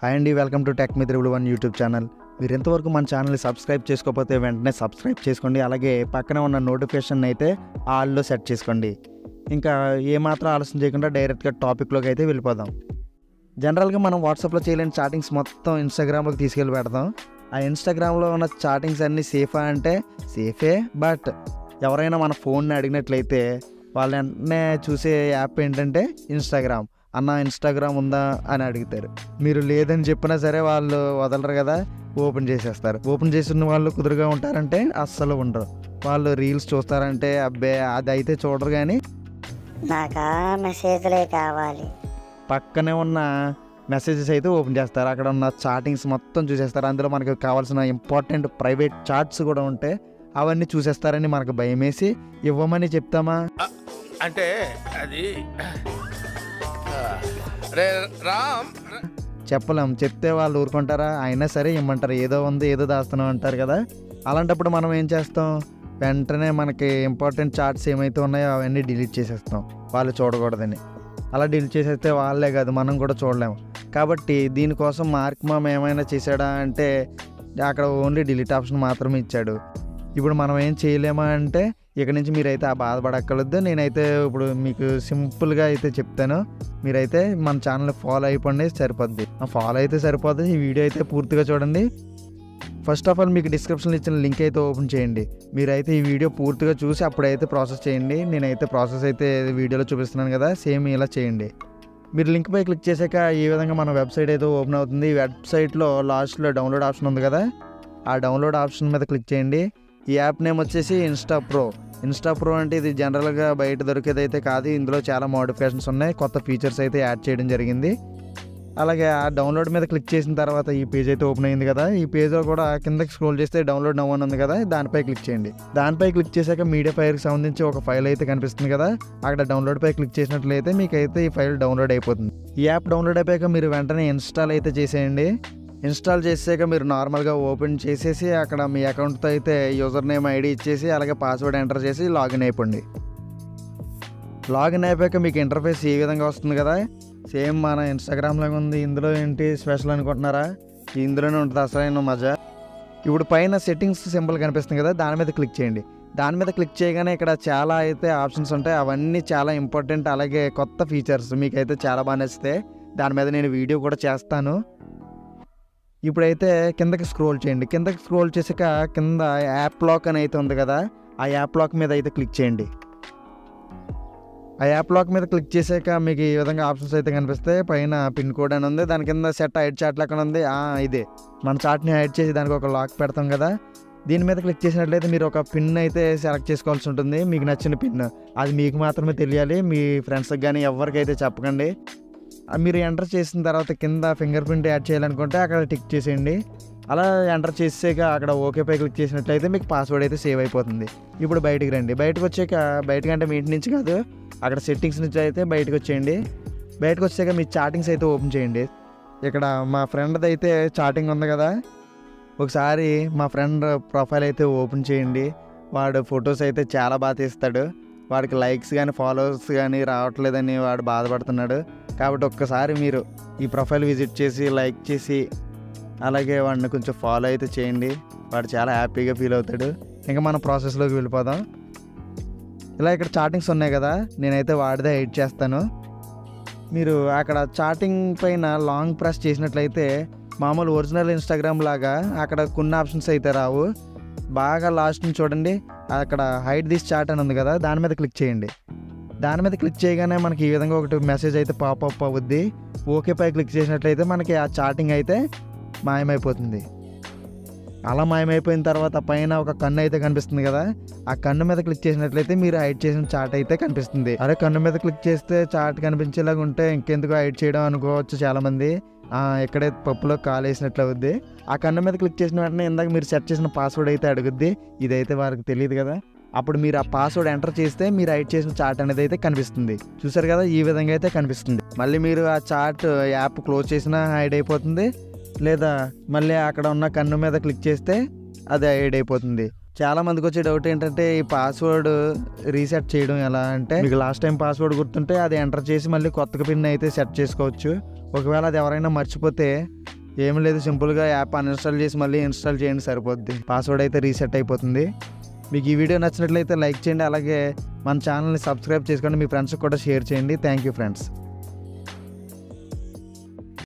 Hi అండి, welcome to tech మిత్ర 1 YouTube channel. మీరు ఎంతవరకు మన ఛానల్ని సబ్స్క్రైబ్ చేసుకోకపోతే వెంటనే సబ్స్క్రైబ్ చేసుకోండి. అలాగే పక్కన ఉన్న నోటిఫికేషన్ అయితే ఆల్లో సెట్ చేసుకోండి. ఇంకా ఏమాత్రం ఆలస్యం చేయకుండా డైరెక్ట్గా టాపిక్లోకి అయితే వెళ్ళిపోదాం. జనరల్గా మనం వాట్సాప్లో చేయలేని చాటింగ్స్ మొత్తం ఇన్స్టాగ్రామ్లోకి తీసుకెళ్ళి పెడతాం. ఆ ఇన్స్టాగ్రామ్లో ఉన్న చాటింగ్స్ అన్నీ సేఫా అంటే సేఫే, బట్ ఎవరైనా మన ఫోన్ని అడిగినట్లయితే వాళ్ళ వెంటనే చూసే యాప్ ఏంటంటే ఇన్స్టాగ్రామ్. అన్న ఇన్స్టాగ్రామ్ ఉందా అని అడుగుతారు. మీరు లేదని చెప్పినా సరే వాళ్ళు వదలరు కదా, ఓపెన్ చేసేస్తారు. ఓపెన్ చేసిన వాళ్ళు కుదురుగా ఉంటారంటే అస్సలు ఉండరు. వాళ్ళు రీల్స్ చూస్తారంటే అబ్బే అది అయితే చూడరు, కానీ నాకు మెసేజ్లే కావాలి పక్కనే ఉన్న మెసేజెస్ అయితే ఓపెన్ చేస్తారు. అక్కడ ఉన్న చాటింగ్స్ మొత్తం చూసేస్తారు. అందులో మనకు కావాల్సిన ఇంపార్టెంట్ ప్రైవేట్ చాట్స్ కూడా ఉంటాయి. అవన్నీ చూసేస్తారని మనకు భయం వేసి ఇవ్వమని చెప్తామా అంటే అది చెప్పలేం. చెప్తే వాళ్ళు ఊరుకుంటారా? అయినా సరే ఇమ్మంటారు. ఏదో ఉంది ఏదో దాస్తున్నాం అంటారు కదా. అలాంటప్పుడు మనం ఏం చేస్తాం, వెంటనే మనకి ఇంపార్టెంట్ చాట్స్ ఏమైతే ఉన్నాయో అవన్నీ డిలీట్ చేసేస్తాం, వాళ్ళు చూడకూడదని. అలా డిలీట్ చేసేస్తే వాళ్ళే కాదు మనం కూడా చూడలేము. కాబట్టి దీనికోసం మార్క్ మామ్ ఏమైనా చేశాడా అంటే అక్కడ ఓన్లీ డిలీట్ ఆప్షన్ మాత్రమే ఇచ్చాడు. ఇప్పుడు మనం ఏం చేయలేమా అంటే ఇక నుంచి మీరైతే ఆ బాధపడక్కర్లేదు. నేనైతే ఇప్పుడు మీకు సింపుల్గా అయితే చెప్తాను. మీరైతే మన ఛానల్ని ఫాలో అయిపోండి, సరిపోద్ది. ఫాలో అయితే సరిపోద్ది. ఈ వీడియో అయితే పూర్తిగా చూడండి. ఫస్ట్ ఆఫ్ ఆల్ మీకు డిస్క్రిప్షన్లో ఇచ్చిన లింక్ అయితే ఓపెన్ చేయండి. మీరైతే ఈ వీడియో పూర్తిగా చూసి అప్పుడైతే ప్రాసెస్ చేయండి. నేనైతే ప్రాసెస్ అయితే వీడియోలో చూపిస్తున్నాను కదా, సేమ్ ఇలా చేయండి. మీరు లింక్పై క్లిక్ చేశాక ఈ విధంగా మన వెబ్సైట్ అయితే ఓపెన్ అవుతుంది. ఈ వెబ్సైట్లో లాస్ట్లో డౌన్లోడ్ ఆప్షన్ ఉంది కదా, ఆ డౌన్లోడ్ ఆప్షన్ మీద క్లిక్ చేయండి. ఈ యాప్ నేమ్ వచ్చేసి ఇన్స్టా ప్రో అంటే ఇది జనరల్గా బయట దొరికేది అయితే కాదు. ఇందులో చాలా మోడిఫికేషన్స్ ఉన్నాయి, కొత్త ఫీచర్స్ అయితే యాడ్ చేయడం జరిగింది. అలాగే ఆ డౌన్లోడ్ మీద క్లిక్ చేసిన తర్వాత ఈ పేజ్ అయితే ఓపెన్ అయింది కదా. ఈ పేజ్లో కూడా కిందకి స్క్రోల్ చేస్తే డౌన్లోడ్ నౌ అని ఉంది కదా, దానిపై క్లిక్ చేయండి. దానిపై క్లిక్ చేశాక మీడియా ఫైర్కి సంబంధించి ఒక ఫైల్ అయితే కనిపిస్తుంది కదా, అక్కడ డౌన్లోడ్పై క్లిక్ చేసినట్లయితే మీకైతే ఈ ఫైల్ డౌన్లోడ్ అయిపోతుంది. ఈ యాప్ డౌన్లోడ్ అయిపోయాక మీరు వెంటనే ఇన్స్టాల్ అయితే చేసేయండి. ఇన్స్టాల్ చేసాక మీరు నార్మల్గా ఓపెన్ చేసేసి అక్కడ మీ అకౌంట్తో అయితే యూజర్ నేమ్ ఐడి ఇచ్చేసి అలాగే పాస్వర్డ్ ఎంటర్ చేసి లాగిన్ అయిపోండి. లాగిన్ అయిపోయాక మీకు ఇంటర్ఫేస్ ఈ విధంగా వస్తుంది కదా, సేమ్ మన ఇన్స్టాగ్రామ్లాగా ఉంది. ఇందులో ఏంటి స్పెషల్ అనుకుంటున్నారా? ఇందులోనే ఉంటుంది అసలైన మజా. ఇప్పుడు పైన సెట్టింగ్స్ సింబల్ కనిపిస్తుంది కదా, దాని మీద క్లిక్ చేయండి. దాని మీద క్లిక్ చేయగానే ఇక్కడ చాలా అయితే ఆప్షన్స్ ఉంటాయి. అవన్నీ చాలా ఇంపార్టెంట్, అలాగే కొత్త ఫీచర్స్ మీకైతే చాలా బాగా నచ్చితే దాని మీద నేను వీడియో కూడా చేస్తాను. ఇప్పుడైతే కిందకి స్క్రోల్ చేయండి. కిందకి స్క్రోల్ చేసాక కింద యాప్ లాక్ అని అయితే ఉంది కదా, ఆ యాప్ లాక్ మీద అయితే క్లిక్ చేయండి. ఆ యాప్ లాక్ మీద క్లిక్ చేసాక మీకు ఈ విధంగా ఆప్షన్స్ అయితే కనిపిస్తాయి. పైన పిన్ కోడ్ అని ఉంది, దాని కింద సెట్ హైడ్ చాట్ లెక్క ఉంది. ఇదే మన చాట్ని హైడ్ చేసి దానికి ఒక లాక్ పెడతాం కదా, దీని మీద క్లిక్ చేసినట్లయితే మీరు ఒక పిన్ అయితే సెలెక్ట్ చేసుకోవాల్సి ఉంటుంది. మీకు నచ్చిన పిన్ అది మీకు మాత్రమే తెలియాలి, మీ ఫ్రెండ్స్కి కానీ ఎవరికైతే చెప్పకండి. మీరు ఎంటర్ చేసిన తర్వాత కింద ఫింగర్ ప్రింట్ యాడ్ చేయాలనుకుంటే అక్కడ టిక్ చేసేయండి. అలా ఎంటర్ చేసాక అక్కడ ఓకేపై క్లిక్ చేసినట్లయితే మీకు పాస్వర్డ్ అయితే సేవ్ అయిపోతుంది. ఇప్పుడు బయటికి రండి. బయటకు వచ్చాక బయటకంటే మీ ఇంటి నుంచి కాదు, అక్కడ సెట్టింగ్స్ నుంచి అయితే బయటకు వచ్చేయండి. బయటకు వచ్చాక మీ చాటింగ్స్ అయితే ఓపెన్ చేయండి. ఇక్కడ మా ఫ్రెండ్ది అయితే చాటింగ్ ఉంది కదా, ఒకసారి మా ఫ్రెండ్ ప్రొఫైల్ అయితే ఓపెన్ చేయండి. వాడు ఫొటోస్ అయితే చాలా బాగా తీస్తాడు. వాడికి లైక్స్ కానీ ఫాలోవర్స్ కానీ రావట్లేదని వాడు బాధపడుతున్నాడు. కాబట్టి ఒక్కసారి మీరు ఈ ప్రొఫైల్ విజిట్ చేసి లైక్ చేసి అలాగే వాడిని కొంచెం ఫాలో అయితే చేయండి. వాడు చాలా హ్యాపీగా ఫీల్ అవుతాడు. ఇంకా మనం ప్రాసెస్లోకి వెళ్ళిపోదాం. ఇలా ఇక్కడ చాటింగ్స్ ఉన్నాయి కదా, నేనైతే వాడిదే ఎడిట్ చేస్తాను. మీరు అక్కడ చాటింగ్ పైన లాంగ్ ప్రెస్ చేసినట్లయితే మామూలు ఒరిజినల్ ఇన్స్టాగ్రామ్ లాగా అక్కడ కొన్ని ఆప్షన్స్ అయితే రావు. బాగా లాస్ట్ నుంచి చూడండి, అక్కడ హైడ్ దిస్ చాట్ అని ఉంది కదా, దాని మీద క్లిక్ చేయండి. దాని మీద క్లిక్ చేయగానే మనకి ఈ విధంగా ఒకటి మెసేజ్ అయితే పాపప్ అవుద్ది. ఓకేపై క్లిక్ చేసినట్లయితే మనకి ఆ చాటింగ్ అయితే మాయమైపోతుంది. అలా మాయమైపోయిన తర్వాత పైన ఒక కన్ను అయితే కనిపిస్తుంది కదా, ఆ కన్ను మీద క్లిక్ చేసినట్లయితే మీరు హైడ్ చేసిన చాట్ అయితే కనిపిస్తుంది. అరే కన్ను మీద క్లిక్ చేస్తే చాట్ కనిపించేలాగా ఉంటే ఇంకెందుకు హైడ్ చేయడం అనుకోవచ్చు చాలామంది. ఇక్కడే పప్పులో కాలు వేసినట్లు అవుద్ది. ఆ కన్ను మీద క్లిక్ చేసిన వెంటనే ఇందాక మీరు సెట్ చేసిన పాస్వర్డ్ అయితే అడుగుద్ది. ఇదైతే వారికి తెలియదు కదా, అప్పుడు మీరు ఆ పాస్వర్డ్ ఎంటర్ చేస్తే మీరు హైడ్ చేసిన చాట్ అనేది అయితే కనిపిస్తుంది. చూసారు కదా, ఈ విధంగా అయితే కనిపిస్తుంది. మళ్ళీ మీరు ఆ చాట్ యాప్ క్లోజ్ చేసినా హైడ్ అయిపోతుంది, లేదా మళ్ళీ అక్కడ ఉన్న కన్ను మీద క్లిక్ చేస్తే అది హైడ్ అయిపోతుంది. చాలా మందికి వచ్చే డౌట్ ఏంటంటే ఈ పాస్వర్డ్ రీసెట్ చేయడం ఎలా అంటే, మీకు లాస్ట్ టైం పాస్వర్డ్ గుర్తుంటే అది ఎంటర్ చేసి మళ్ళీ కొత్తగా పిన్ అయితే సెట్ చేసుకోవచ్చు. ఒకవేళ అది ఎవరైనా మర్చిపోతే ఏం లేదు, సింపుల్గా యాప్ అన్ఇన్స్టాల్ చేసి మళ్ళీ ఇన్స్టాల్ చేయండి సరిపోద్ది. పాస్వర్డ్ అయితే రీసెట్ అయిపోతుంది. మీకు ఈ వీడియో నచ్చినట్లయితే లైక్ చేయండి, అలాగే మన ఛానల్ని సబ్స్క్రైబ్ చేసుకోండి, మీ ఫ్రెండ్స్కి కూడా షేర్ చేయండి. Thank you friends.